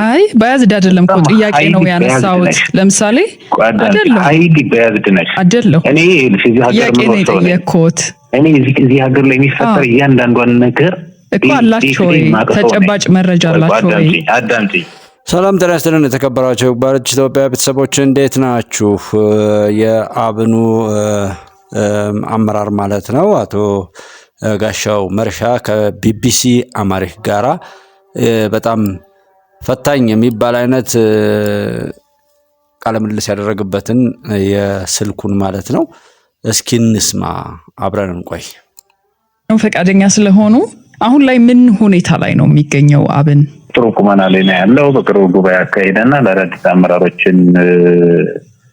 አይ ባያዝድ አይደለም እኮ ጥያቄ ነው ያነሳውት ለምሳሌ አይደለም አይዲ ባያዝድ ነሽ አይደለም እኔ እዚህ ሀገር ነው የኮት እኔ እዚህ ሀገር ላይ የሚፈጠር እያንዳንዷን ነገር እኮ አላችሁ ወይ ተጨባጭ መረጃ አላችሁ ወይ አዳምጪ ሰላም ጤና ይስጥልን የተከበራችሁ ባለች ኢትዮጵያ ቤተሰቦች እንዴት ናችሁ የአብኑ አመራር ማለት ነው አቶ ጋሻው መርሻ ከቢቢሲ አማሪክ ጋራ በጣም ፈታኝ የሚባል አይነት ቃለ ምልልስ ያደረገበትን የስልኩን ማለት ነው እስኪ እንስማ አብረን እንቆይ ፈቃደኛ ስለሆኑ አሁን ላይ ምን ሁኔታ ላይ ነው የሚገኘው አብን ጥሩ ቁመና ላይ ነው ያለው በቅርቡ ጉባኤ አካሄደና ለአዳዲስ አመራሮችን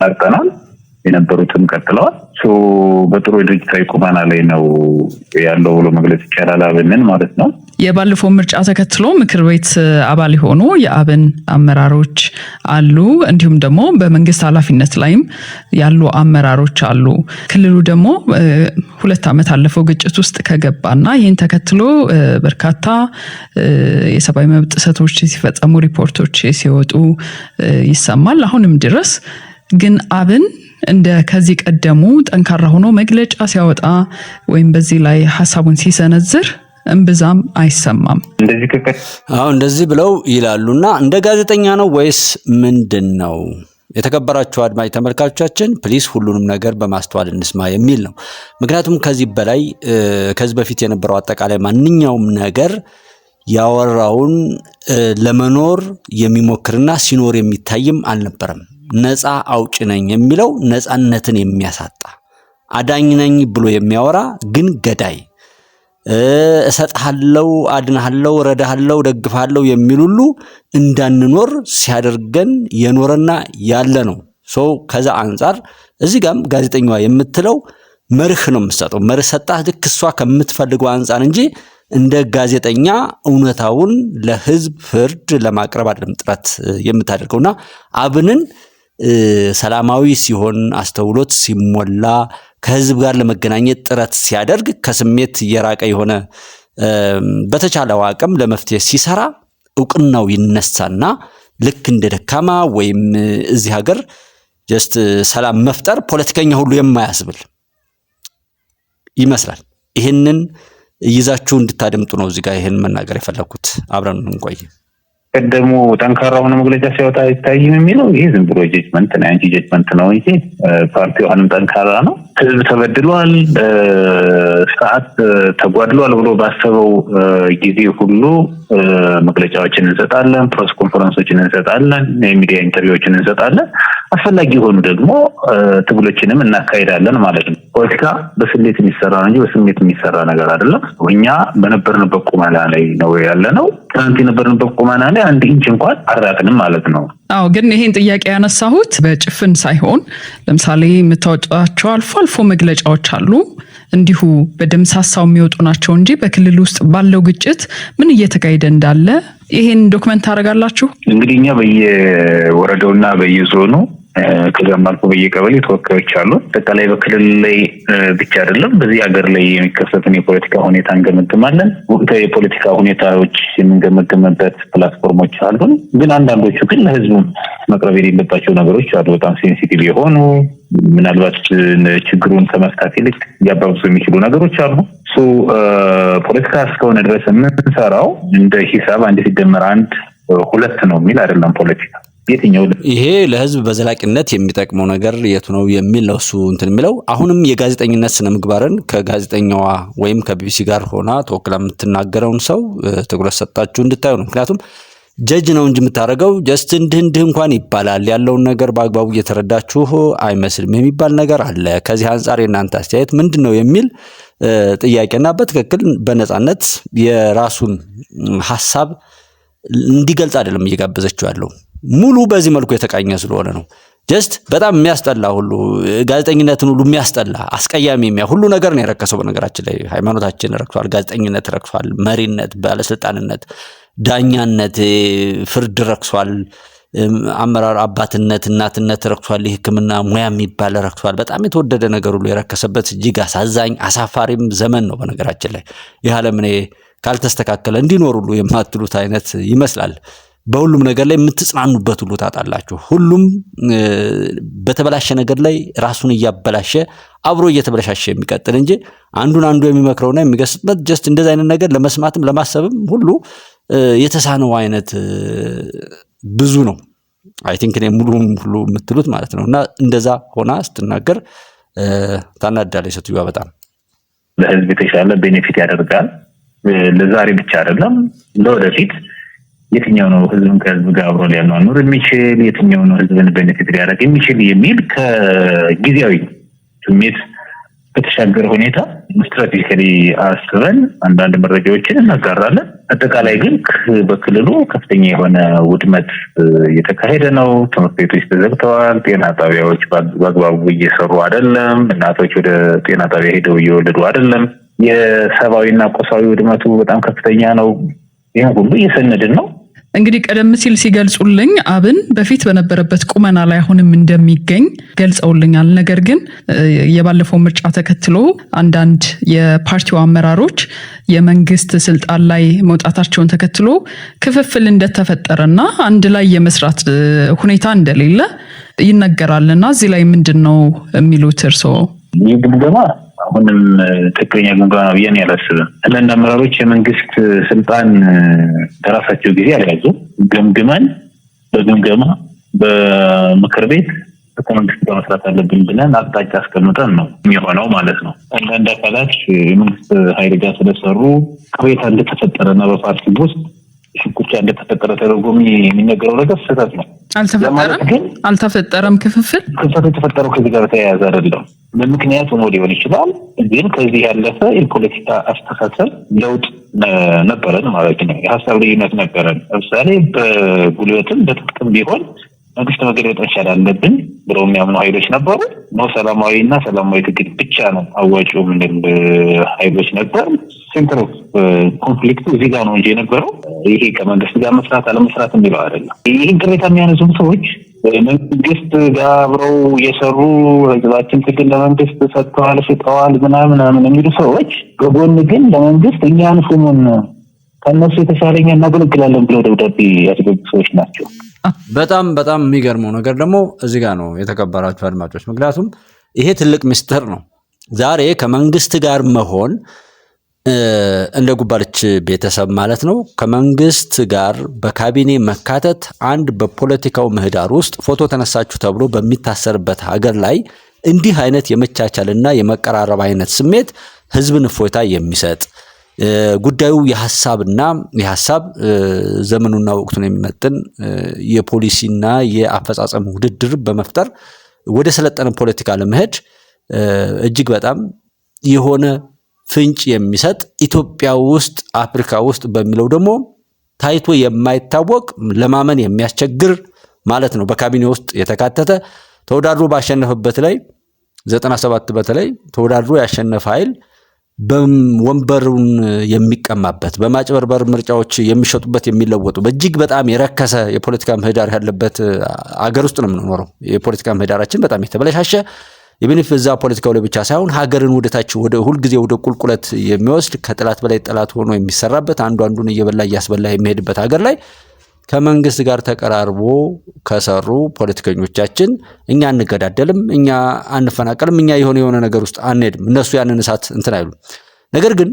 አርቀናል የነበሩትም ቀጥለዋል በጥሩ ድርጅታዊ ቁመና ላይ ነው ያለው ብሎ መግለጽ ይቻላል አብንን ማለት ነው የባለፈው ምርጫ ተከትሎ ምክር ቤት አባል ሆኖ የአብን አመራሮች አሉ እንዲሁም ደግሞ በመንግስት ኃላፊነት ላይም ያሉ አመራሮች አሉ ክልሉ ደግሞ 2 አመት አለፈው ግጭት ውስጥ ከገባና ይህን ተከትሎ በርካታ የሰብአዊ መብት ጥሰቶች ሲፈጸሙ ሪፖርቶች ሲወጡ ይሰማል አሁንም ድረስ ግን አብን እንደ ከዚህ ቀደሙ ጠንካራ ሆኖ መግለጫ ሲያወጣ ወይም በዚህ ላይ ሐሳቡን ሲሰነዝር እንብዛም አይሰማም እንደዚህ ብለው ይላሉና እንደ ጋዜጠኛ ነው ወይስ ምንድነው የተከበራችሁ አድማጭ ተመልካቾቻችን ፕሊስ ሁሉንም ነገር በማስተዋል እንስማ የሚል ነው ምክንያቱም ከዚህ በላይ ከዚህ በፊት የነበረው አጠቃላይ ማንኛውም ነገር ያወራውን ለመኖር የሚሞክርና ሲኖር የሚታይም አልነበረም ነፃ አውጭ ነኝ የሚለው ነፃነትን የሚያሳጣ አዳኝ ነኝ ብሎ የሚያወራ ግን ገዳይ እሰጥሃለው አድናሃለው ረዳሃለው ደግፋለው የሚሉሉ እንዳንኖር ሲያደርገን የኖረና ያለ ነው ከዛ አንፃር እዚህ ጋም ጋዜጠኛዋ የምትለው መርህ ነው የምትሰጠው መርህ ሰጣህ ልክ እሷ ከምትፈልገው አንፃር እንጂ እንደ ጋዜጠኛ እውነታውን ለህዝብ ፍርድ ለማቅረብ አይደለም ጥረት የምታደርገውና አብንን ሰላማዊ ሲሆን አስተውሎት ሲሞላ ከህዝብ ጋር ለመገናኘት ጥረት ሲያደርግ ከስሜት የራቀ የሆነ በተቻለው አቅም ለመፍትሄ ሲሰራ እውቅናው ይነሳና ልክ እንደ ደካማ ወይም እዚህ ሀገር ጀስት ሰላም መፍጠር ፖለቲከኛ ሁሉ የማያስብል ይመስላል ይሄንን ይዛችሁ እንድታደምጡ ነው እዚህ ጋር ይሄን መናገር የፈለኩት አብረን እንቆይ ቀደሙ ጠንካራ ሆነ መግለጫ ሲያወጣ አይታይም የሚለው ይሄ ዝም ብሎ ጀጅመንት ነው አንጂ ጀጅመንት ነው እንጂ ፓርቲው አሁንም ጠንካራ ነው ህዝብ ተበድሏል ስርዓት ተጓድሏል ብሎ ባሰበው ጊዜ ሁሉ መግለጫዎችን እንሰጣለን ፕሬስ ኮንፈረንሶችን እንሰጣለን የሚዲያ ኢንተርቪዎችን እንሰጣለን አስፈላጊ ሆኑ ደግሞ ትግሎችንም እናካሂዳለን ማለት ነው ፖለቲካ በስሌት የሚሰራ እንጂ በስሜት የሚሰራ ነገር አይደለም እኛ በነበርንበት ቁመና ላይ ነው ያለነው ትናንት የነበርንበት ቁመና ላይ አንድ ኢንች እንኳን አራቅንም ማለት ነው አው ግን ይሄን ጥያቄ ያነሳሁት በጭፍን ሳይሆን ለምሳሌ የምታወጣቸው አልፎ መግለጫዎች አሉ እንዲሁ በደምሳሳው የሚወጡ ናቸው እንጂ በክልል ውስጥ ባለው ግጭት ምን እየተካሄደ እንዳለ ይሄን ዶክመንት ታረጋላችሁ እንግዲህ እኛ በየወረዳውና በየዞኑ ከዛም አልፎ በየቀበሌ ተወካዮች አሉ ተጠቃላይ በክልል ላይ ብቻ አይደለም በዚህ ሀገር ላይ የሚከሰቱን የፖለቲካ ሁኔታ እንገመግማለን ወቅታዊ የፖለቲካ ሁኔታዎች የምንገመግምበት ፕላትፎርሞች አሉ ግን አንዳንዶቹ ግን ለህዝቡ መቅረብ የሌለባቸው ነገሮች አሉ በጣም ሴንሲቲቭ የሆኑ ምናልባት ችግሩን ከመፍታት ይልቅ ያባብሱ የሚችሉ ነገሮች አሉ ፖለቲካ እስከሆነ ድረስ የምንሰራው እንደ ሂሳብ አንድ ሲደመር 1 2 ነው የሚል አይደለም ፖለቲካ ይሄ ለህዝብ በዘላቂነት የሚጠቅመው ነገር የቱ ነው የሚል ነው እሱ እንትን የሚለው አሁንም የጋዜጠኝነት ስነ ምግባርን ከጋዜጠኛዋ ወይም ከቢቢሲ ጋር ሆና ተወክላ የምትናገረውን ሰው ትኩረት ሰጣችሁ እንድታዩ ነው ምክንያቱም ጀጅ ነው እንጂ የምታረጋው ጀስት እንድህ እንኳን ይባላል ያለውን ነገር በአግባቡ እየተረዳችሁ አይመስልም የሚባል ነገር አለ ከዚህ አንፃር የናንተ አስተያየት ምንድነው የሚል ጥያቄና በትክክል በነጻነት የራሱን ሐሳብ እንዲገልጽ አይደለም እየጋበዘችው ያለው ሙሉ በዚህ መልኩ የተቃኘ ስለሆነ ነው ጀስት በጣም የሚያስጠላ ሁሉ ጋዜጠኝነትን ሁሉ የሚያስጠላ አስቀያሚ ሁሉ ነገር ነው የረከሰው በነገራችን ላይ ሃይማኖታችን ረክሷል ጋዜጠኝነት ረክሷል መሪነት ባለስልጣንነት ዳኛነት ፍርድ ረክሷል አመራር አባትነት እናትነት ረክሷል ህክምና ሙያ የሚባል ረክሷል በጣም የተወደደ ነገር ሁሉ የረከሰበት እጅግ አሳዛኝ አሳፋሪም ዘመን ነው በነገራችን ላይ ይሄ ዓለም ካልተስተካከለ እንዲኖር ሁሉ የማትሉት አይነት ይመስላል በሁሉም ነገር ላይ የምትጽናኑበት ሁሉ ታጣላችሁ። ሁሉም በተበላሸ ነገር ላይ ራሱን እያበላሸ አብሮ እየተበላሸ የሚቀጥል እንጂ አንዱ የሚመክረውና የሚገስጽበት ጀስት እንደዛ አይነት ነገር ለመስማትም ለማሰብም ሁሉ የተሳነው አይነት ብዙ ነው። አይ ቲንክ እኔ ሙሉውን ሁሉ የምትሉት ማለት ነው። እና እንደዛ ሆና ስትናገር ታናዳለች ሴትዮዋ በጣም። ለህዝብ የተሻለ ቤኔፊት ያደርጋል። ለዛሬ ብቻ አይደለም ለወደፊት የትኛው ነው ህዝብን ከህዝብ ጋር አብሮ ሊያኗኑር የሚችል የትኛው ነው ህዝብን ቤኔፊት ሊያደርግ የሚችል የሚል ከጊዜያዊ ስሜት በተሻገረ ሁኔታ ስትራቴጂካሊ አስበን አንዳንድ መረጃዎችን እናጋራለን። አጠቃላይ ግን በክልሉ ከፍተኛ የሆነ ውድመት እየተካሄደ ነው። ትምህርት ቤቶች ተዘግተዋል። ጤና ጣቢያዎች በአግባቡ እየሰሩ አይደለም። እናቶች ወደ ጤና ጣቢያ ሄደው እየወለዱ አይደለም። የሰብአዊና ቁሳዊ ውድመቱ በጣም ከፍተኛ ነው። ይሄን ሁሉ እየሰነድን ነው። እንግዲህ ቀደም ሲል ሲገልጹልኝ አብን በፊት በነበረበት ቁመና ላይ አሁንም እንደሚገኝ ገልጸውልኛል። ነገር ግን የባለፈው ምርጫ ተከትሎ አንዳንድ የፓርቲው አመራሮች የመንግስት ስልጣን ላይ መውጣታቸውን ተከትሎ ክፍፍል እንደተፈጠረና አንድ ላይ የመስራት ሁኔታ እንደሌለ ይነገራልና እዚህ ላይ ምንድነው የሚሉት እርስዎ? ይህ ግምገማ አሁንም ትክክለኛ ግምገማ ነው ብዬ አላስብም። አንዳንድ አመራሮች የመንግስት ስልጣን በራሳቸው ጊዜ አልያዙም። ገምግመን በግምገማ በምክር ቤት ከመንግስት ጋር መስራት አለብን ብለን አቅጣጫ አስቀምጠን ነው የሚሆነው ማለት ነው። አንዳንድ አካላት የመንግስት ኃይል ጋር ስለሰሩ ቅሬታ እንደተፈጠረና በፓርቲ ውስጥ ሽኩቻ እንደተፈጠረ ተደርጎ የሚነገረው ነገር ስህተት ነው። አልተፈጠረም። ክፍፍል የተፈጠረው ከዚህ ጋር ተያያዘ አይደለም። በምክንያቱ ነው ሊሆን ይችላል። ግን ከዚህ ያለፈ የፖለቲካ አስተሳሰብ ለውጥ ነበረን ማለት ነው። የሀሳብ ልዩነት ነበረን። ለምሳሌ በጉልበትም በጥቅም ቢሆን መንግስት መገለጥ መቻል አለብን ብለው የሚያምኑ ኃይሎች ነበሩ። ነው ሰላማዊና ሰላማዊ ትግል ብቻ ነው አዋጭው ምንል ኃይሎች ነበር። ሴንተር ኦፍ ኮንፍሊክቱ እዚህ ጋር ነው እንጂ የነበረው ይሄ ከመንግስት ጋር መስራት አለመስራት የሚለው አይደለም። ይህን ቅሬታ የሚያነሱም ሰዎች መንግስት ጋር አብረው የሰሩ ህዝባችን ትግል ለመንግስት ሰጥተዋል ሽጠዋል ምናምን የሚሉ ሰዎች በጎን ግን ለመንግስት እኛን ሹሙን ከነሱ የተሻለኛ እናገለግላለን ብለው ደብዳቤ ያስገቡ ሰዎች ናቸው። በጣም የሚገርመው ነገር ደግሞ እዚህ ጋር ነው የተከበራችሁ አድማጮች። ምክንያቱም ይሄ ትልቅ ምስጢር ነው። ዛሬ ከመንግስት ጋር መሆን እንደ ጉባለች ቤተሰብ ማለት ነው። ከመንግስት ጋር በካቢኔ መካተት አንድ በፖለቲካው ምህዳር ውስጥ ፎቶ ተነሳችሁ ተብሎ በሚታሰርበት ሀገር ላይ እንዲህ አይነት የመቻቻልና የመቀራረብ አይነት ስሜት ህዝብን እፎይታ የሚሰጥ ጉዳዩ የሐሳብ ዘመኑና ወቅቱን የሚመጥን የፖሊሲና የአፈጻጸም ውድድር በመፍጠር ወደ ሰለጠነ ፖለቲካ ለመሄድ እጅግ በጣም የሆነ ፍንጭ የሚሰጥ ኢትዮጵያ ውስጥ አፍሪካ ውስጥ በሚለው ደግሞ ታይቶ የማይታወቅ ለማመን የሚያስቸግር ማለት ነው። በካቢኔ ውስጥ የተካተተ ተወዳድሮ ባሸነፈበት ላይ 97 በተለይ ተወዳድሮ ያሸነፈ ኃይል በወንበሩን የሚቀማበት በማጭበርበር ምርጫዎች የሚሸጡበት የሚለወጡ በእጅግ በጣም የረከሰ የፖለቲካ ምህዳር ያለበት አገር ውስጥ ነው የምንኖረው። የፖለቲካ ምህዳራችን በጣም የተበላሸ ኢቭን እዛ ፖለቲካው ላይ ብቻ ሳይሆን ሀገርን ወደታች ወደ ሁልጊዜ ወደ ቁልቁለት የሚወስድ ከጥላት በላይ ጥላት ሆኖ የሚሰራበት አንዱን እየበላ እያስበላ የሚሄድበት ሀገር ላይ ከመንግስት ጋር ተቀራርቦ ከሰሩ ፖለቲከኞቻችን እኛ አንገዳደልም፣ እኛ አንፈናቀልም፣ እኛ የሆነ ነገር ውስጥ አንሄድም። እነሱ ያንን እሳት እንትን አይሉ። ነገር ግን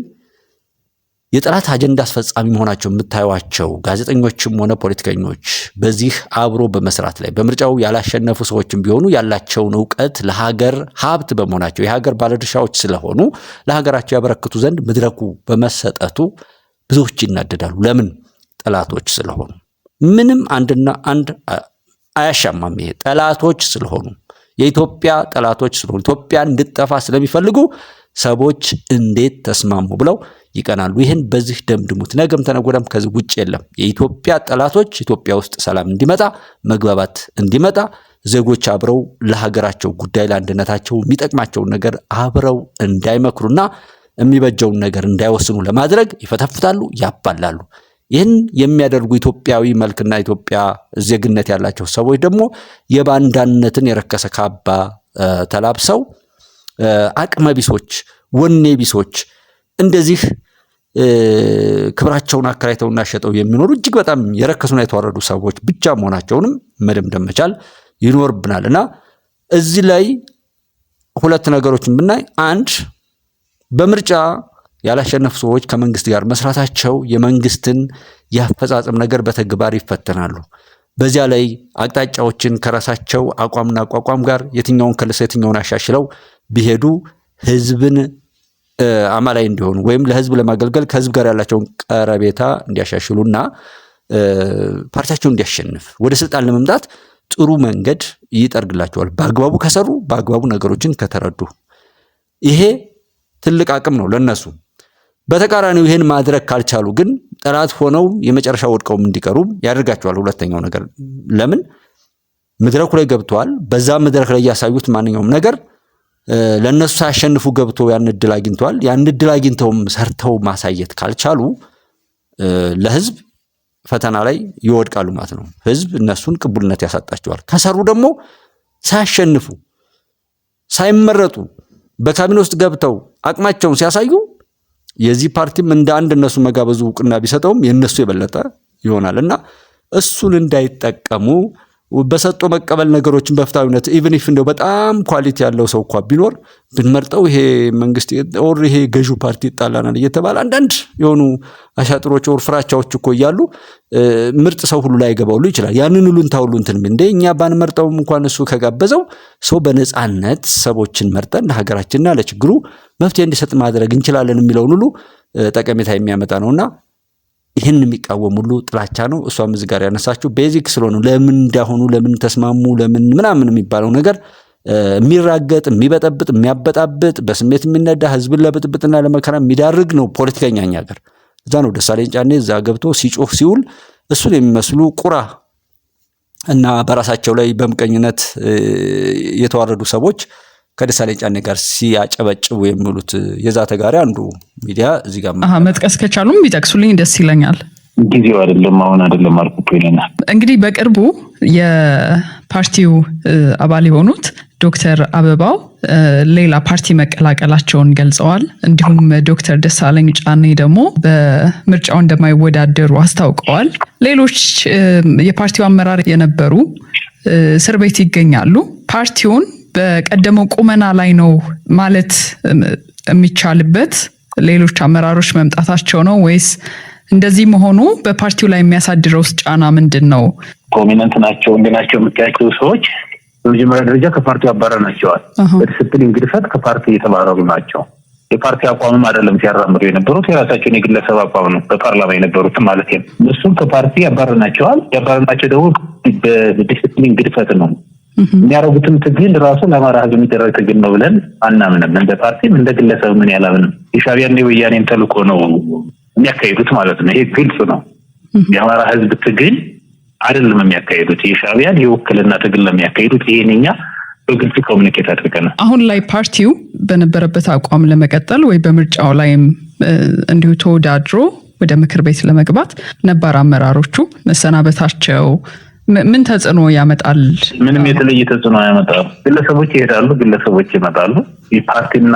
የጠላት አጀንዳ አስፈጻሚ መሆናቸው የምታዩዋቸው ጋዜጠኞችም ሆነ ፖለቲከኞች በዚህ አብሮ በመስራት ላይ በምርጫው ያላሸነፉ ሰዎችም ቢሆኑ ያላቸውን ዕውቀት ለሀገር ሀብት በመሆናቸው የሀገር ባለድርሻዎች ስለሆኑ ለሀገራቸው ያበረክቱ ዘንድ መድረኩ በመሰጠቱ ብዙዎች ይናደዳሉ። ለምን? ጠላቶች ስለሆኑ። ምንም አንድና አንድ አያሻማም። ይሄ ጠላቶች ስለሆኑ የኢትዮጵያ ጠላቶች ስለሆኑ ኢትዮጵያ እንድትጠፋ ስለሚፈልጉ ሰዎች እንዴት ተስማሙ ብለው ይቀናሉ። ይህን በዚህ ደምድሙት። ነገም ተነጎዳም ከዚህ ውጭ የለም። የኢትዮጵያ ጠላቶች ኢትዮጵያ ውስጥ ሰላም እንዲመጣ መግባባት እንዲመጣ ዜጎች አብረው ለሀገራቸው ጉዳይ ለአንድነታቸው የሚጠቅማቸውን ነገር አብረው እንዳይመክሩና የሚበጀውን ነገር እንዳይወስኑ ለማድረግ ይፈተፍታሉ፣ ያባላሉ። ይህን የሚያደርጉ ኢትዮጵያዊ መልክና ኢትዮጵያ ዜግነት ያላቸው ሰዎች ደግሞ የባንዳነትን የረከሰ ካባ ተላብሰው አቅመ ቢሶች፣ ወኔ ቢሶች እንደዚህ ክብራቸውን አከራይተውና ሸጠው የሚኖሩ እጅግ በጣም የረከሱና የተዋረዱ ሰዎች ብቻ መሆናቸውንም መደምደም መቻል ይኖርብናል። እና እዚህ ላይ ሁለት ነገሮችን ብናይ፣ አንድ በምርጫ ያላሸነፉ ሰዎች ከመንግስት ጋር መስራታቸው የመንግስትን ያፈጻጸም ነገር በተግባር ይፈተናሉ። በዚያ ላይ አቅጣጫዎችን ከራሳቸው አቋምና አቋቋም ጋር የትኛውን ከልሰው የትኛውን አሻሽለው ቢሄዱ ህዝብን አማላይ እንዲሆኑ ወይም ለህዝብ ለማገልገል ከህዝብ ጋር ያላቸውን ቀረቤታ እንዲያሻሽሉና ፓርቲያቸው እንዲያሸንፍ ወደ ስልጣን ለመምጣት ጥሩ መንገድ ይጠርግላቸዋል። በአግባቡ ከሰሩ፣ በአግባቡ ነገሮችን ከተረዱ ይሄ ትልቅ አቅም ነው ለነሱ። በተቃራኒው ይሄን ማድረግ ካልቻሉ ግን ጠላት ሆነው የመጨረሻ ወድቀው እንዲቀሩ ያደርጋቸዋል። ሁለተኛው ነገር ለምን መድረኩ ላይ ገብተዋል። በዛ መድረክ ላይ ያሳዩት ማንኛውም ነገር ለነሱ ሳያሸንፉ ገብቶ ያን እድል አግኝተዋል። ያን እድል አግኝተውም ሰርተው ማሳየት ካልቻሉ ለህዝብ ፈተና ላይ ይወድቃሉ ማለት ነው። ህዝብ እነሱን ቅቡልነት ያሳጣቸዋል። ከሰሩ ደግሞ ሳያሸንፉ ሳይመረጡ በካቢኔ ውስጥ ገብተው አቅማቸውን ሲያሳዩ የዚህ ፓርቲም እንደ አንድ እነሱ መጋበዙ እውቅና ቢሰጠውም የነሱ የበለጠ ይሆናል እና እሱን እንዳይጠቀሙ በሰጦ መቀበል ነገሮችን በፍታዊነት ኢቭን ኢፍ እንደው በጣም ኳሊቲ ያለው ሰው እንኳን ቢኖር ብንመርጠው ይሄ መንግስት ኦር ይሄ ገዢው ፓርቲ ይጣላናል እየተባለ አንዳንድ የሆኑ አሻጥሮች ኦር ፍራቻዎች እኮ እያሉ ምርጥ ሰው ሁሉ ላይ ገባው ይችላል። ያንን ሁሉ እንታውሉ እንትን እንደኛ ባንመርጠውም እንኳን እሱ ከጋበዘው ሰው በነጻነት ሰዎችን መርጠን ለሀገራችንና ለችግሩ መፍትሄ እንዲሰጥ ማድረግ እንችላለን የሚለውን ሁሉ ጠቀሜታ የሚያመጣ ነውና ይሄን የሚቃወም ሁሉ ጥላቻ ነው። እሷም እዚህ ጋር ያነሳችው ቤዚክ ስለሆነ ለምን እንዳሆኑ ለምን ተስማሙ ለምን ምናምን የሚባለው ነገር የሚራገጥ የሚበጠብጥ የሚያበጣብጥ በስሜት የሚነዳ ህዝብን ለብጥብጥና ለመከራ የሚዳርግ ነው ፖለቲከኛኛ ሀገር። እዛ ነው ደሳለኝ ጫኔ እዛ ገብቶ ሲጮህ ሲውል እሱን የሚመስሉ ቁራ እና በራሳቸው ላይ በምቀኝነት የተዋረዱ ሰዎች ከደሳለኝ ጫኔ ጋር ሲያጨበጭቡ የሚሉት የዛ ተጋሪ አንዱ ሚዲያ እዚህ ጋር መጥቀስ ከቻሉም ቢጠቅሱልኝ ደስ ይለኛል። ጊዜው አይደለም አሁን አይደለም አልኩት ይለናል። እንግዲህ በቅርቡ የፓርቲው አባል የሆኑት ዶክተር አበባው ሌላ ፓርቲ መቀላቀላቸውን ገልጸዋል። እንዲሁም ዶክተር ደሳለኝ ጫኔ ደግሞ በምርጫው እንደማይወዳደሩ አስታውቀዋል። ሌሎች የፓርቲው አመራር የነበሩ እስር ቤት ይገኛሉ። ፓርቲውን በቀደመው ቁመና ላይ ነው ማለት የሚቻልበት ሌሎች አመራሮች መምጣታቸው ነው ወይስ እንደዚህ መሆኑ በፓርቲው ላይ የሚያሳድረው ጫና ምንድን ነው? ፕሮሚነንት ናቸው እንደናቸው የምታያቸው ሰዎች በመጀመሪያ ደረጃ ከፓርቲው አባረናቸዋል። በዲስፕሊን ግድፈት ከፓርቲ የተባረሩ ናቸው። የፓርቲ አቋምም አይደለም ሲያራምዱ የነበሩት የራሳቸውን የግለሰብ አቋም ነው በፓርላማ የነበሩት ማለት ነው። እነሱም ከፓርቲ ያባረናቸዋል። ያባረናቸው ደግሞ በዲስፕሊን ግድፈት ነው። የሚያረጉትም ትግል ራሱ ለአማራ ህዝብ የሚደረግ ትግል ነው ብለን አናምንም። እንደ ፓርቲም እንደ ግለሰብ ምን ያላምንም። የሻዕቢያና የወያኔን ተልዕኮ ነው የሚያካሂዱት ማለት ነው። ይሄ ግልጽ ነው። የአማራ ህዝብ ትግል አይደለም የሚያካሂዱት፣ የሻዕቢያን የውክልና ትግል ነው የሚያካሂዱት። ይሄንኛ በግልጽ ኮሙኒኬት አድርገናል። አሁን ላይ ፓርቲው በነበረበት አቋም ለመቀጠል ወይ በምርጫው ላይም እንዲሁ ተወዳድሮ ወደ ምክር ቤት ለመግባት ነባር አመራሮቹ መሰናበታቸው ምን ተጽዕኖ ያመጣል? ምንም የተለየ ተጽዕኖ ያመጣል። ግለሰቦች ይሄዳሉ፣ ግለሰቦች ይመጣሉ። የፓርቲና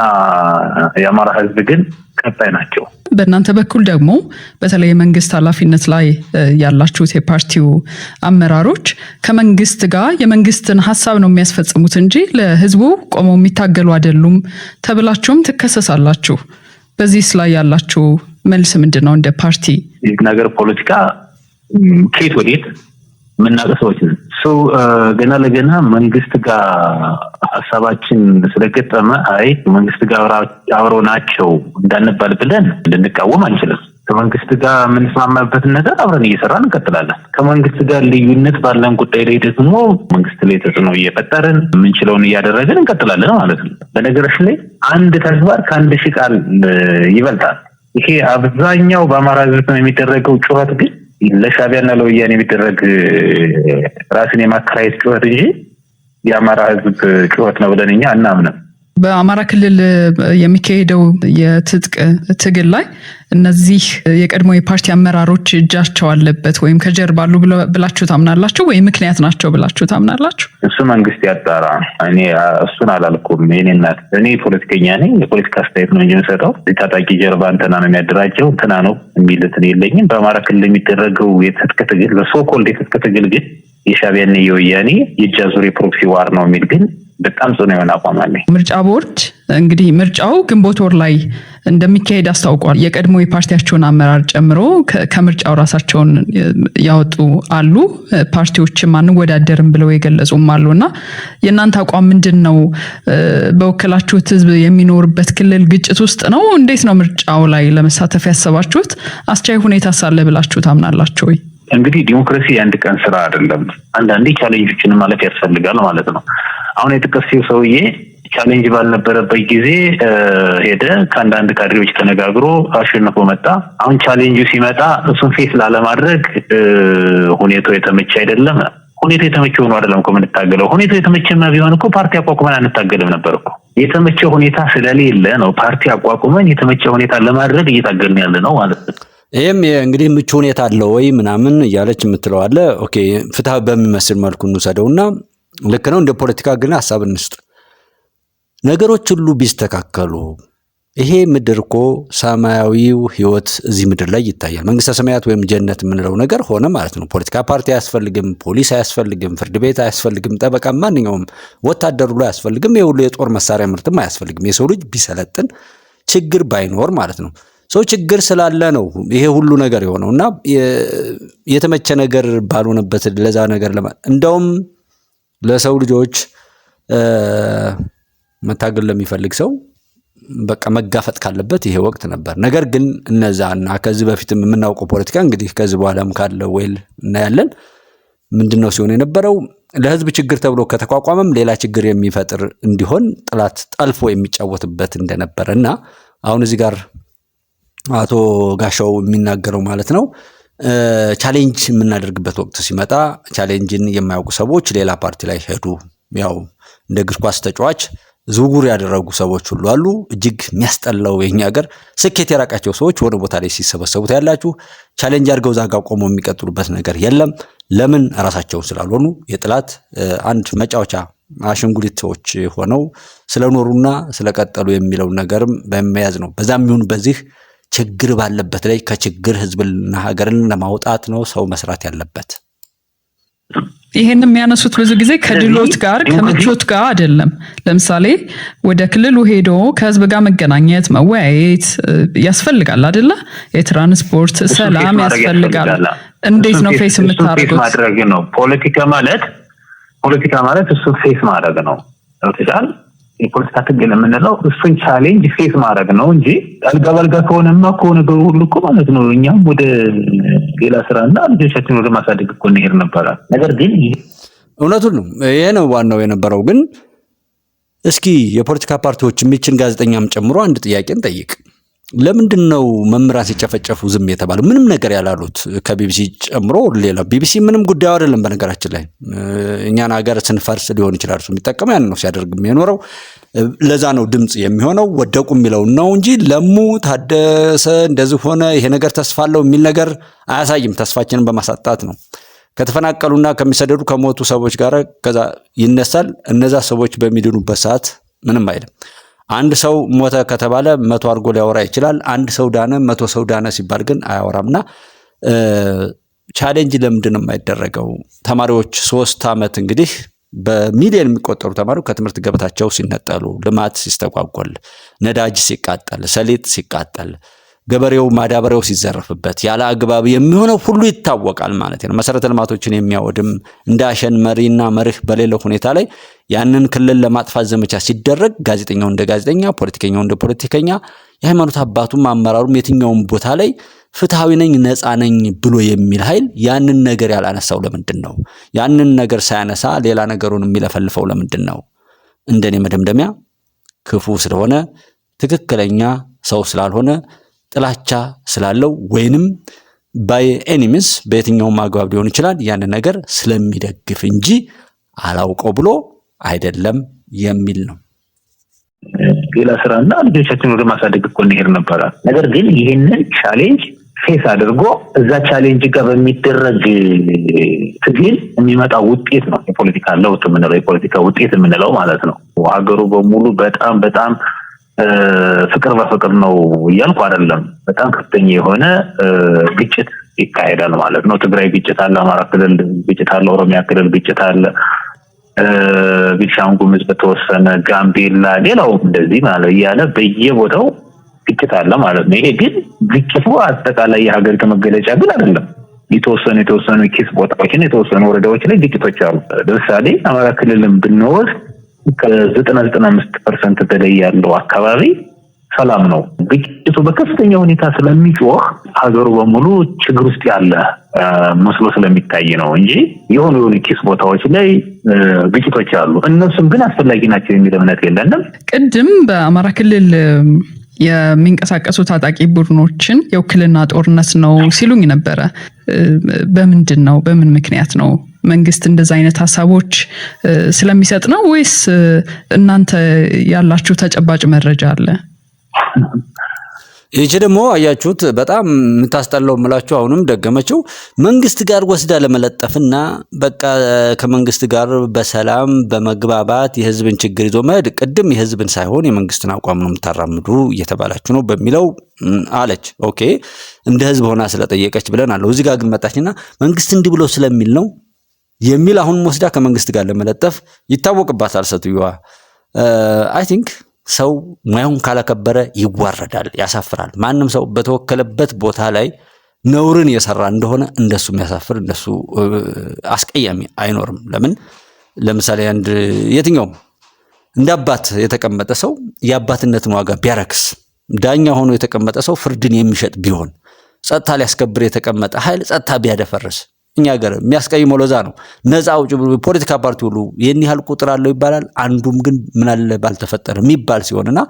የአማራ ህዝብ ግን ቀጣይ ናቸው። በእናንተ በኩል ደግሞ በተለይ የመንግስት ኃላፊነት ላይ ያላችሁት የፓርቲው አመራሮች ከመንግስት ጋር የመንግስትን ሀሳብ ነው የሚያስፈጽሙት እንጂ ለህዝቡ ቆመው የሚታገሉ አይደሉም ተብላችሁም ትከሰሳላችሁ። በዚህ ላይ ያላችሁ መልስ ምንድን ነው? እንደ ፓርቲ ይህ ነገር ፖለቲካ ከየት ወዴት ምናቀሰዎች ሰው ገና ለገና መንግስት ጋር ሐሳባችን ስለገጠመ አይ መንግስት ጋር አብረው ናቸው እንዳንባል ብለን ልንቃወም አንችልም። ከመንግስት ጋር የምንስማማበትን ነገር አብረን እየሰራን እንቀጥላለን። ከመንግስት ጋር ልዩነት ባለን ጉዳይ ላይ ደግሞ መንግስት ላይ ተጽዕኖ እየፈጠርን የምንችለውን እያደረግን እንቀጥላለን ማለት ነው። በነገራችን ላይ አንድ ተግባር ከአንድ ሺህ ቃል ይበልጣል። ይሄ አብዛኛው በአማራ ህዝብ የሚደረገው ጩኸት ግን ለሻዕቢያና ለወያኔ የሚደረግ ራስን የማከራየት ጩኸት እንጂ የአማራ ህዝብ ጩኸት ነው ብለን እኛ አናምንም። በአማራ ክልል የሚካሄደው የትጥቅ ትግል ላይ እነዚህ የቀድሞ የፓርቲ አመራሮች እጃቸው አለበት ወይም ከጀርባ አሉ ብላችሁ ታምናላችሁ ወይ ምክንያት ናቸው ብላችሁ ታምናላችሁ? እሱ መንግስት ያጣራ። እኔ እሱን አላልኩም። የኔ እናት እኔ ፖለቲከኛ ነኝ። የፖለቲካ አስተያየት ነው እንጂ የምሰጠው ታጣቂ ጀርባ እንትና ነው የሚያደራጀው እንትና ነው የሚልትን የለኝም። በአማራ ክልል የሚደረገው የትጥቅ ትግል በሶኮልድ የትጥቅ ትግል ግን የሻዕቢያና የወያኔ የእጅ አዙር የፕሮክሲ ዋር ነው የሚል ግን በጣም ጽኑ የሆነ አቋም አለኝ። ምርጫ ቦርድ እንግዲህ ምርጫው ግንቦት ወር ላይ እንደሚካሄድ አስታውቋል። የቀድሞ የፓርቲያቸውን አመራር ጨምሮ ከምርጫው ራሳቸውን ያወጡ አሉ። ፓርቲዎችም አንወዳደርም ብለው የገለጹም አሉና የእናንተ አቋም ምንድን ነው? በወከላችሁት ህዝብ የሚኖርበት ክልል ግጭት ውስጥ ነው። እንዴት ነው ምርጫው ላይ ለመሳተፍ ያሰባችሁት? አስቻይ ሁኔታ ሳለ ብላችሁ ታምናላችሁ ወይ? እንግዲህ ዲሞክራሲ የአንድ ቀን ስራ አይደለም። አንዳንዴ ቻሌንጆችን ማለፍ ያስፈልጋል ማለት ነው። አሁን የጥቀሰው ሰውዬ ቻሌንጅ ባልነበረበት ጊዜ ሄደ ከአንዳንድ ካድሬዎች ተነጋግሮ አሸንፎ መጣ። አሁን ቻሌንጁ ሲመጣ እሱን ፌስ ላለማድረግ ሁኔታው የተመቸ አይደለም። ሁኔታው የተመቸ ሆኖ አይደለም እኮ የምንታገለው። ሁኔታው የተመቸማ ቢሆን እኮ ፓርቲ አቋቁመን አንታገልም ነበር እኮ። የተመቸ ሁኔታ ስለሌለ ነው ፓርቲ አቋቁመን የተመቸ ሁኔታ ለማድረግ እየታገልን ያለ ነው ማለት ነው። ይሄም እንግዲህ ምቹ ሁኔታ አለ ወይ ምናምን እያለች የምትለው አለ። ኦኬ ፍትሃዊ በሚመስል መልኩ እንውሰደውና ልክ ነው። እንደ ፖለቲካ ግን ሐሳብ እንስጥ። ነገሮች ሁሉ ቢስተካከሉ ይሄ ምድር እኮ ሰማያዊው ህይወት እዚህ ምድር ላይ ይታያል። መንግስተ ሰማያት ወይም ጀነት የምንለው ነገር ሆነ ማለት ነው። ፖለቲካ ፓርቲ አያስፈልግም፣ ፖሊስ አያስፈልግም፣ ፍርድ ቤት አያስፈልግም፣ ጠበቃ ማንኛውም ወታደሩ ላይ አያስፈልግም። የሁሉ የጦር መሳሪያ ምርትም አያስፈልግም። የሰው ልጅ ቢሰለጥን ችግር ባይኖር ማለት ነው። ሰው ችግር ስላለ ነው ይሄ ሁሉ ነገር የሆነውና የተመቸ ነገር ባልሆነበት ለዛ ነገር እንደውም ለሰው ልጆች መታገል ለሚፈልግ ሰው በቃ መጋፈጥ ካለበት ይሄ ወቅት ነበር። ነገር ግን እነዛና ከዚህ በፊትም የምናውቀው ፖለቲካ እንግዲህ ከዚህ በኋላም ካለው ወይል እናያለን ምንድነው ሲሆን የነበረው ለህዝብ ችግር ተብሎ ከተቋቋመም ሌላ ችግር የሚፈጥር እንዲሆን ጥላት ጠልፎ የሚጫወትበት እንደነበረና አሁን እዚህ ጋር አቶ ጋሻው የሚናገረው ማለት ነው ቻሌንጅ የምናደርግበት ወቅት ሲመጣ ቻሌንጅን የማያውቁ ሰዎች ሌላ ፓርቲ ላይ ሄዱ። ያው እንደ እግር ኳስ ተጫዋች ዝውውር ያደረጉ ሰዎች ሁሉ አሉ። እጅግ የሚያስጠላው የኛ ሀገር ስኬት የራቃቸው ሰዎች ወደ ቦታ ላይ ሲሰበሰቡት ያላችሁ ቻሌንጅ አድርገው ዛጋ ቆመው የሚቀጥሉበት ነገር የለም። ለምን? ራሳቸው ስላልሆኑ የጥላት አንድ መጫወቻ አሸንጉሊቶች ሆነው ስለኖሩና ስለቀጠሉ የሚለው ነገርም በመያዝ ነው። በዛም ይሁን በዚህ ችግር ባለበት ላይ ከችግር ህዝብና ሀገርን ለማውጣት ነው ሰው መስራት ያለበት። ይሄን የሚያነሱት ብዙ ጊዜ ከድሎት ጋር ከምቾት ጋር አይደለም። ለምሳሌ ወደ ክልሉ ሄዶ ከህዝብ ጋር መገናኘት መወያየት ያስፈልጋል አይደለ? የትራንስፖርት ሰላም ያስፈልጋል። እንዴት ነው ፌስ የምታደርጉት? ማድረግ ነው ፖለቲካ ማለት እሱ ፌስ ማድረግ ነው። ታውቃለህ? የፖለቲካ ትግል የምንለው እሱን ቻሌንጅ ፌስ ማድረግ ነው እንጂ አልጋ ባልጋ ከሆነማ ነገሩ ሁሉ እኮ ማለት ነው እኛም ወደ ሌላ ስራና ልጆቻችን ወደ ማሳደግ እኮ እንሄድ ነበር። ነገር ግን እውነቱን ነው ይሄ ነው ዋናው የነበረው። ግን እስኪ የፖለቲካ ፓርቲዎች የሚችን ጋዜጠኛም ጨምሮ አንድ ጥያቄን ጠይቅ። ለምንድን ነው መምህራን ሲጨፈጨፉ ዝም የተባለው? ምንም ነገር ያላሉት ከቢቢሲ ጨምሮ ሌላ ቢቢሲ ምንም ጉዳዩ አይደለም። በነገራችን ላይ እኛን ሀገር ስንፈርስ ሊሆን ይችላል እሱ የሚጠቀመው ያን ነው ሲያደርግም የኖረው ለዛ ነው ድምጽ የሚሆነው ወደቁ የሚለው ነው እንጂ ለሙ ታደሰ እንደዚህ ሆነ ይሄ ነገር ተስፋ አለው የሚል ነገር አያሳይም። ተስፋችንን በማሳጣት ነው። ከተፈናቀሉና ከሚሰደዱ ከሞቱ ሰዎች ጋር ከዛ ይነሳል። እነዛ ሰዎች በሚድኑበት ሰዓት ምንም አይደለም። አንድ ሰው ሞተ ከተባለ 100 አድርጎ ሊያወራ ይችላል። አንድ ሰው ዳነ 100 ሰው ዳነ ሲባል ግን አያወራምና ቻሌንጅ ለምንድን ነው የማይደረገው? ተማሪዎች 3 ዓመት እንግዲህ በሚሊዮን የሚቆጠሩ ተማሪዎች ከትምህርት ገበታቸው ሲነጠሉ፣ ልማት ሲስተጓጎል፣ ነዳጅ ሲቃጠል፣ ሰሊጥ ሲቃጠል፣ ገበሬው ማዳበሪያው ሲዘረፍበት ያለ አግባብ የሚሆነው ሁሉ ይታወቃል ማለት ነው። መሰረተ ልማቶችን የሚያወድም እንዳሸን መሪና መርህ በሌለው ሁኔታ ላይ ያንን ክልል ለማጥፋት ዘመቻ ሲደረግ ጋዜጠኛው እንደ ጋዜጠኛ፣ ፖለቲከኛው እንደ ፖለቲከኛ፣ የሃይማኖት አባቱም አመራሩም የትኛውም ቦታ ላይ ፍትሃዊ ነኝ ነፃ ነኝ ብሎ የሚል ኃይል ያንን ነገር ያላነሳው ለምንድን ነው? ያንን ነገር ሳያነሳ ሌላ ነገሩን የሚለፈልፈው ለምንድን ነው? እንደኔ መደምደሚያ ክፉ ስለሆነ ትክክለኛ ሰው ስላልሆነ ጥላቻ ስላለው ወይንም ባይ ኤኒሚስ በየትኛውም አግባብ ሊሆን ይችላል ያንን ነገር ስለሚደግፍ እንጂ አላውቀው ብሎ አይደለም የሚል ነው። ሌላ ስራና ልጆቻችን ወደ ማሳደግ እኮ እንሄድ ነበር። ነገር ግን ይሄንን ቻሌንጅ ፌስ አድርጎ እዛ ቻሌንጅ ጋር በሚደረግ ትግል የሚመጣ ውጤት ነው የፖለቲካ ለውጥ የምንለው የፖለቲካ ውጤት የምንለው ማለት ነው። ሀገሩ በሙሉ በጣም ፍቅር በፍቅር ነው እያልኩ አይደለም። በጣም ከፍተኛ የሆነ ግጭት ይካሄዳል ማለት ነው። ትግራይ ግጭት አለ፣ አማራ ክልል ግጭት አለ፣ ኦሮሚያ ክልል ግጭት አለ፣ ቤንሻንጉል ጉሙዝ በተወሰነ፣ ጋምቤላ፣ ሌላው እንደዚህ ማለት እያለ በየቦታው ግጭት አለ ማለት ነው። ይሄ ግን ግጭቱ አጠቃላይ የሀገሪቱ መገለጫ ግን አይደለም። የተወሰኑ ኬስ ቦታዎችን የተወሰኑ ወረዳዎች ላይ ግጭቶች አሉ። ለምሳሌ አማራ ክልልን ብንወስድ ከ95% በላይ ያለው አካባቢ ሰላም ነው። ግጭቱ በከፍተኛ ሁኔታ ስለሚጮህ ሀገሩ በሙሉ ችግር ውስጥ ያለ መስሎ ስለሚታይ ነው እንጂ የሆኑ ኬስ ቦታዎች ላይ ግጭቶች አሉ። እነሱም ግን አስፈላጊ ናቸው የሚል እምነት የለንም። ቅድም በአማራ ክልል የሚንቀሳቀሱ ታጣቂ ቡድኖችን የውክልና ጦርነት ነው ሲሉኝ ነበረ። በምንድን ነው በምን ምክንያት ነው? መንግስት እንደዛ አይነት ሀሳቦች ስለሚሰጥ ነው ወይስ እናንተ ያላችሁ ተጨባጭ መረጃ አለ? ይሄ ደግሞ አያችሁት በጣም የምታስጠላው ምላችሁ አሁንም ደገመችው። መንግስት ጋር ወስዳ ለመለጠፍና በቃ ከመንግስት ጋር በሰላም በመግባባት የህዝብን ችግር ይዞ መሄድ፣ ቅድም የህዝብን ሳይሆን የመንግስትን አቋም ነው የምታራምዱ እየተባላችሁ ነው በሚለው አለች። ኦኬ እንደ ህዝብ ሆና ስለጠየቀች ብለን አለው። እዚህ ጋር ግን መጣችና መንግስት እንዲህ ብሎ ስለሚል ነው የሚል አሁን ወስዳ ከመንግስት ጋር ለመለጠፍ ይታወቅባታል ሴትዮዋ። አይ ቲንክ ሰው ሙያውን ካላከበረ ይዋረዳል፣ ያሳፍራል። ማንም ሰው በተወከለበት ቦታ ላይ ነውርን የሰራ እንደሆነ እንደሱ የሚያሳፍር እንደሱ አስቀያሚ አይኖርም። ለምን ለምሳሌ አንድ የትኛውም እንደ አባት የተቀመጠ ሰው የአባትነትን ዋጋ ቢያረክስ፣ ዳኛ ሆኖ የተቀመጠ ሰው ፍርድን የሚሸጥ ቢሆን፣ ጸጥታ ሊያስከብር የተቀመጠ ኃይል ጸጥታ ቢያደፈርስ እኛ ሀገር የሚያስቀይመው ለዛ ነው። ነፃ አውጪ ፖለቲካ ፓርቲ ሁሉ ይህን ያህል ቁጥር አለው ይባላል። አንዱም ግን ምን አለ ባልተፈጠረ የሚባል ሲሆንና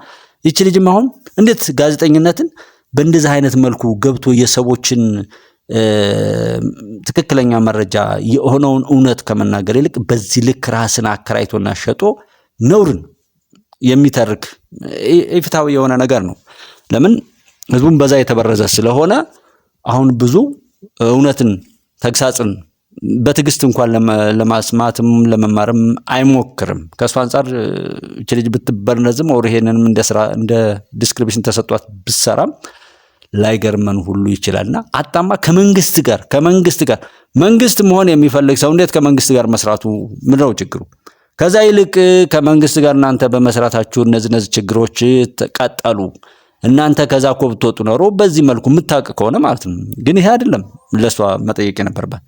ይቺ ልጅም አሁን እንዴት ጋዜጠኝነትን በእንደዚህ አይነት መልኩ ገብቶ የሰዎችን ትክክለኛ መረጃ የሆነውን እውነት ከመናገር ይልቅ በዚህ ልክ ራስን አከራይቶና ሸጦ ነውርን የሚተርክ ኢፍትሃዊ የሆነ ነገር ነው። ለምን ህዝቡን በዛ የተበረዘ ስለሆነ አሁን ብዙ እውነትን ተግሳጽን በትዕግስት እንኳን ለማስማትም ለመማርም አይሞክርም። ከእሱ አንጻር እቺ ልጅ ብትበርነዝም ወር ይሄንንም እንደ ዲስክሪፕሽን ተሰጥቷት ብትሰራም ላይገርመን ሁሉ ይችላልና አጣማ ከመንግስት ጋር መንግስት መሆን የሚፈልግ ሰው እንዴት ከመንግስት ጋር መስራቱ ምንድነው ችግሩ? ከዛ ይልቅ ከመንግስት ጋር እናንተ በመስራታችሁ እነዚህ ችግሮች ተቀጠሉ። እናንተ ከዛ እኮ ብትወጡ ኖሮ በዚህ መልኩ የምታውቅ ከሆነ ማለት ነው። ግን ይሄ አይደለም ለሷ መጠየቅ የነበረባት።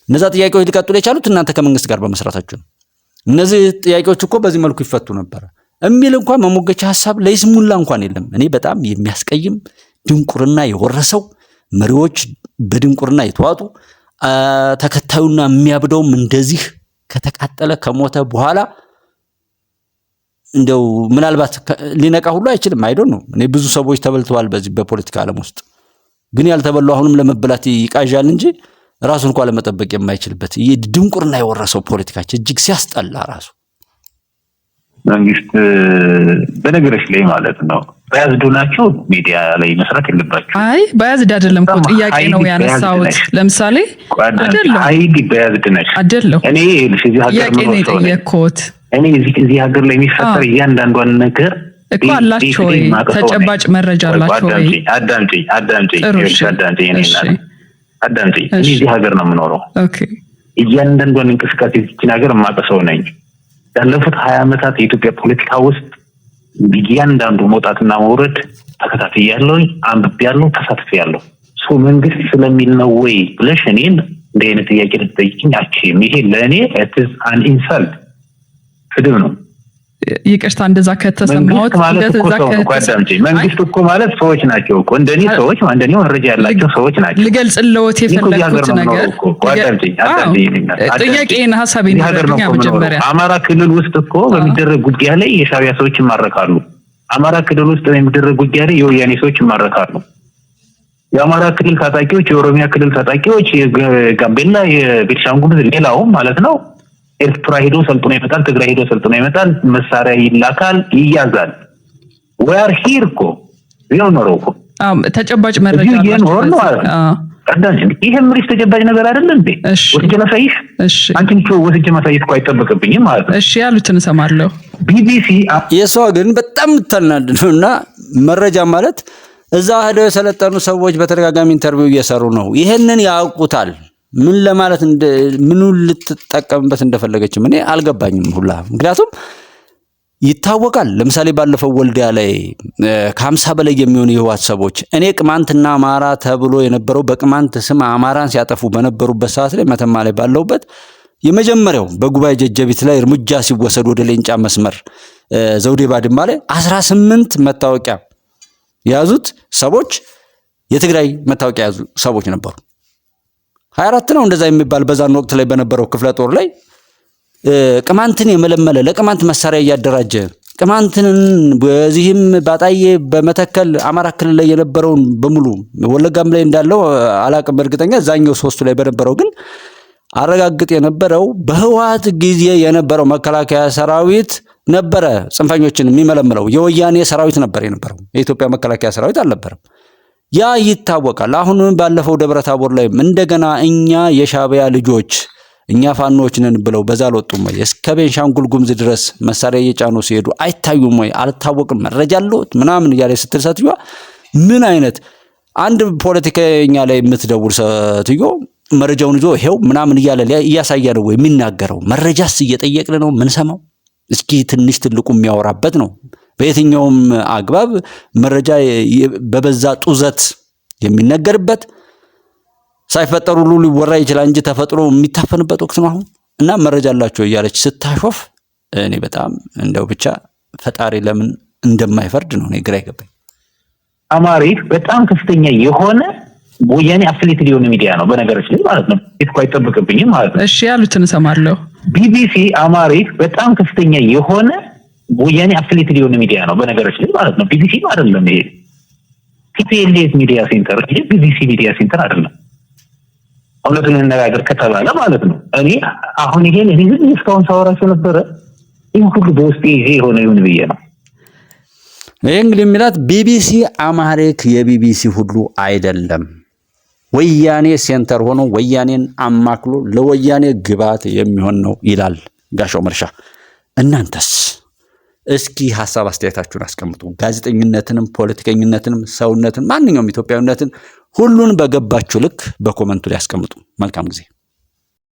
እነዛ ጥያቄዎች ሊቀጥሉ የቻሉት እናንተ ከመንግስት ጋር በመስራታችሁ ነው። እነዚህ ጥያቄዎች እኮ በዚህ መልኩ ይፈቱ ነበር የሚል እንኳን መሞገቻ ሐሳብ ለይስሙላ እንኳን የለም። እኔ በጣም የሚያስቀይም ድንቁርና የወረሰው መሪዎች በድንቁርና የተዋጡ ተከታዩና የሚያብደውም እንደዚህ ከተቃጠለ ከሞተ በኋላ እንደው ምናልባት ሊነቃ ሁሉ አይችልም። አይዶን ነው። እኔ ብዙ ሰዎች ተበልተዋል በዚህ በፖለቲካ ዓለም ውስጥ፣ ግን ያልተበሉ አሁንም ለመበላት ይቃዣል እንጂ ራሱን እንኳን ለመጠበቅ የማይችልበት ድንቁርና የወረሰው ፖለቲካችን እጅግ ሲያስጠላ ራሱ መንግስት በነገሮች ላይ ማለት ነው ባያዝዱ ናቸው። ሚዲያ ላይ መስራት የለባቸው። አይ ባያዝድ አይደለም እኮ ጥያቄ ነው ያነሳሁት። ለምሳሌ አይደለም አይዲ ባያዝድ ነሽ አይደለም። እኔ እዚህ ሀገር ነው የጠየቅኩት። እኔ እዚህ ሀገር ላይ የሚፈጠር እያንዳንዷን ነገር እኮ አላችሁ ወይ? ተጨባጭ መረጃ አላችሁ ወይ? አዳምጪኝ እዚህ ሀገር ነው የምኖረው። ኦኬ እያንዳንዷን እንቅስቃሴ እዚህ ሀገር የማውቀው ነኝ። ያለፉት 20 ዓመታት የኢትዮጵያ ፖለቲካ ውስጥ እያንዳንዱ መውጣትና መውረድ ተከታትያለሁ፣ አንብቤያለሁ፣ ተሳትፌያለሁ። መንግስት ስለሚል ነው ወይ ብለሽ እኔን እንደ አይነት ጥያቄ ልትጠይቂኝ አትችይም። ይሄ ለእኔ ኢትስ አን ኢንሰልት ስድብ ነው። ይቅርታ እንደዛ ከተሰማሁት መንግስት እኮ ማለት ሰዎች ናቸው እኮ እንደኔ ሰዎች እንደኔ መረጃ ያላቸው ሰዎች ናቸው። ልገልጽልዎት የፈለኩት ነገር ጥያቄን ሐሳቤን ይረዱኛ። መጀመሪያ አማራ ክልል ውስጥ እኮ በሚደረግ ጉዳይ ላይ የሻዕቢያ ሰዎች ይማረካሉ። አማራ ክልል ውስጥ በሚደረግ ጉዳይ ላይ የወያኔ ሰዎች ይማረካሉ። የአማራ ክልል ታጣቂዎች፣ የኦሮሚያ ክልል ታጣቂዎች፣ የጋምቤላ፣ የቤንሻንጉል ሌላውም ማለት ነው ኤርትራ ሄዶ ሰልጥኖ ይመጣል፣ ትግራይ ሄዶ ሰልጥኖ ይመጣል፣ መሳሪያ ይላካል፣ ይያዛል። ወር ሂር እኮ ይኖረው እኮ ተጨባጭ መረጃ ይኖር ነው አዳን ይሄ ምሪስ ተጨባጭ ነገር አይደል እንዴ? ወስጄ ማሳይሽ? አንቺን እኮ ወስጄ ማሳይሽ እኮ አይጠበቅብኝም ማለት ነው። እሺ ያሉትን እሰማለሁ። ቢቢሲ የሰው ግን በጣም ተናድነውና መረጃ ማለት እዛ ሄደው የሰለጠኑ ሰዎች በተደጋጋሚ ኢንተርቪው እየሰሩ ነው። ይሄንን ያውቁታል። ምን ለማለት ምኑ ልትጠቀምበት እንደፈለገችም እኔ አልገባኝም ሁላ። ምክንያቱም ይታወቃል። ለምሳሌ ባለፈው ወልዲያ ላይ ከ50 በላይ የሚሆኑ የህወሓት ሰዎች እኔ ቅማንትና አማራ ተብሎ የነበረው በቅማንት ስም አማራን ሲያጠፉ በነበሩበት ሰዓት ላይ መተማ ላይ ባለውበት የመጀመሪያው በጉባኤ ጀጀቢት ላይ እርምጃ ሲወሰድ ወደ ሌንጫ መስመር ዘውዴ ባድማ ላይ 18 መታወቂያ ያዙት ሰዎች የትግራይ መታወቂያ ያዙ ሰዎች ነበሩ። 24 ነው እንደዛ የሚባል በዛን ወቅት ላይ በነበረው ክፍለ ጦር ላይ ቅማንትን የመለመለ ለቅማንት መሳሪያ እያደራጀ ቅማንትን በዚህም ባጣዬ በመተከል አማራ ክልል ላይ የነበረውን በሙሉ ወለጋም ላይ እንዳለው አላቅም እርግጠኛ እዛኛው ሶስቱ ላይ በነበረው ግን አረጋግጥ የነበረው በህወሓት ጊዜ የነበረው መከላከያ ሰራዊት ነበረ ጽንፈኞችን የሚመለምለው የወያኔ ሰራዊት ነበር የነበረው የኢትዮጵያ መከላከያ ሰራዊት አልነበረም። ያ ይታወቃል። አሁን ባለፈው ደብረታቦር ላይ እንደገና እኛ የሻዕቢያ ልጆች እኛ ፋኖች ነን ብለው በዛ አልወጡም ወይ? እስከ ቤንሻንጉል ጉሙዝ ድረስ መሳሪያ እየጫኑ ሲሄዱ አይታዩም ወይ? አልታወቅም መረጃ አለዎት ምናምን እያለ ስትል ሴትዮዋ ምን አይነት አንድ ፖለቲከኛ ላይ የምትደውል ሴትዮ መረጃውን ይዞ ይሄው ምናምን እያለ እያሳየ ነው የሚናገረው። መረጃስ እየጠየቅን ነው ምን ሰማው? እስኪ ትንሽ ትልቁ የሚያወራበት ነው። በየትኛውም አግባብ መረጃ በበዛ ጡዘት የሚነገርበት ሳይፈጠሩ ሁሉ ሊወራ ይችላል እንጂ ተፈጥሮ የሚታፈንበት ወቅት ነው አሁን። እና መረጃ አላችሁ እያለች ስታሾፍ እኔ በጣም እንደው ብቻ ፈጣሪ ለምን እንደማይፈርድ ነው እኔ ግራ ይገባኝ። አማሪክ በጣም ከፍተኛ የሆነ ወያኔ አፍሊትድ የሆነ ሚዲያ ነው በነገሮች ላይ ማለት ነው። እኮ አይጠበቅብኝም ማለት ነው። እሺ ያሉትን እሰማለሁ። ቢቢሲ አማሪክ በጣም ከፍተኛ የሆነ ወያኔ አፍሊትድ የሆነ ሚዲያ ነው በነገሮች ላይ ማለት ነው። ቢቢሲ አይደለም ይሄ ቲፒኤልኤስ ሚዲያ ሴንተር እንጂ ቢቢሲ ሚዲያ ሴንተር አይደለም። እውነቱን እንነጋገር ከተባለ ማለት ነው። እኔ አሁን ይሄን ሪዝን እስካሁን ሳወራቸው ነበረ ይሄን ሁሉ በውስጤ ይሄ የሆነ ይሁን ብዬ ነው። ይሄ እንግዲህ የሚላት ቢቢሲ አማሪክ የቢቢሲ ሁሉ አይደለም። ወያኔ ሴንተር ሆኖ ወያኔን አማክሎ ለወያኔ ግባት የሚሆን ነው ይላል ጋሻው መርሻ። እናንተስ እስኪ ሐሳብ አስተያየታችሁን አስቀምጡ። ጋዜጠኝነትንም ፖለቲከኝነትንም ሰውነትን ማንኛውም ኢትዮጵያዊነትን ሁሉን በገባችሁ ልክ በኮመንቱ ላይ አስቀምጡ። መልካም ጊዜ